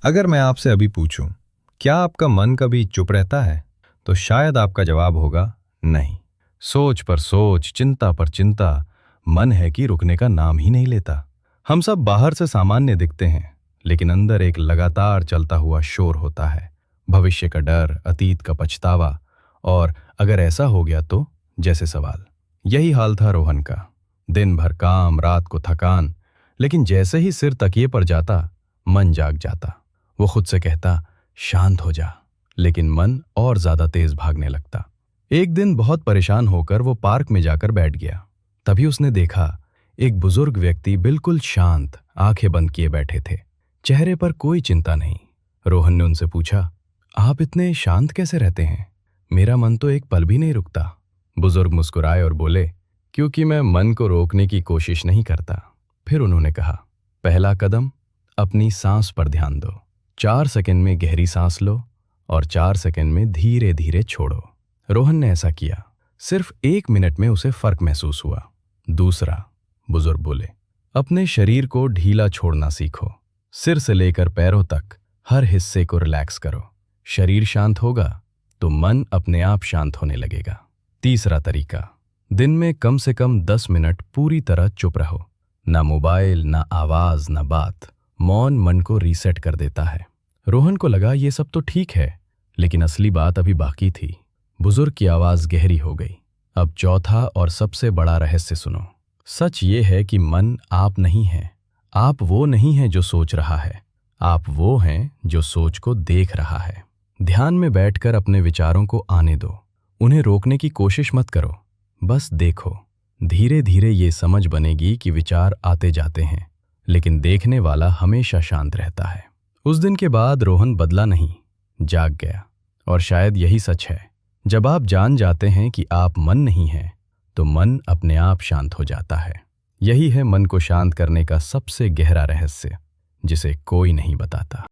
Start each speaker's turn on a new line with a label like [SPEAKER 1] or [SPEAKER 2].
[SPEAKER 1] अगर मैं आपसे अभी पूछूं, क्या आपका मन कभी चुप रहता है? तो शायद आपका जवाब होगा नहीं। सोच पर सोच, चिंता पर चिंता, मन है कि रुकने का नाम ही नहीं लेता। हम सब बाहर से सामान्य दिखते हैं, लेकिन अंदर एक लगातार चलता हुआ शोर होता है। भविष्य का डर, अतीत का पछतावा, और अगर ऐसा हो गया तो जैसे सवाल। यही हाल था रोहन का। दिन भर काम, रात को थकान, लेकिन जैसे ही सिर तकिए पर जाता, मन जाग जाता। वो खुद से कहता, शांत हो जा, लेकिन मन और ज्यादा तेज भागने लगता। एक दिन बहुत परेशान होकर वो पार्क में जाकर बैठ गया। तभी उसने देखा, एक बुजुर्ग व्यक्ति बिल्कुल शांत, आंखें बंद किए बैठे थे। चेहरे पर कोई चिंता नहीं। रोहन ने उनसे पूछा, आप इतने शांत कैसे रहते हैं? मेरा मन तो एक पल भी नहीं रुकता। बुजुर्ग मुस्कुराए और बोले, क्योंकि मैं मन को रोकने की कोशिश नहीं करता। फिर उन्होंने कहा, पहला कदम, अपनी सांस पर ध्यान दो। 4 सेकंड में गहरी सांस लो और 4 सेकंड में धीरे धीरे छोड़ो। रोहन ने ऐसा किया। सिर्फ 1 मिनट में उसे फर्क महसूस हुआ। दूसरा, बुजुर्ग बोले, अपने शरीर को ढीला छोड़ना सीखो। सिर से लेकर पैरों तक हर हिस्से को रिलैक्स करो। शरीर शांत होगा तो मन अपने आप शांत होने लगेगा। तीसरा तरीका, दिन में कम से कम 10 मिनट पूरी तरह चुप रहो। ना मोबाइल, ना आवाज, ना बात। मौन मन को रीसेट कर देता है। रोहन को लगा ये सब तो ठीक है, लेकिन असली बात अभी बाकी थी। बुजुर्ग की आवाज गहरी हो गई। अब चौथा और सबसे बड़ा रहस्य सुनो। सच ये है कि मन आप नहीं है। आप वो नहीं है जो सोच रहा है। आप वो हैं जो सोच को देख रहा है। ध्यान में बैठकर अपने विचारों को आने दो। उन्हें रोकने की कोशिश मत करो, बस देखो। धीरे धीरे ये समझ बनेगी कि विचार आते जाते हैं, लेकिन देखने वाला हमेशा शांत रहता है। उस दिन के बाद रोहन बदला नहीं, जाग गया। और शायद यही सच है, जब आप जान जाते हैं कि आप मन नहीं हैं, तो मन अपने आप शांत हो जाता है। यही है मन को शांत करने का सबसे गहरा रहस्य, जिसे कोई नहीं बताता।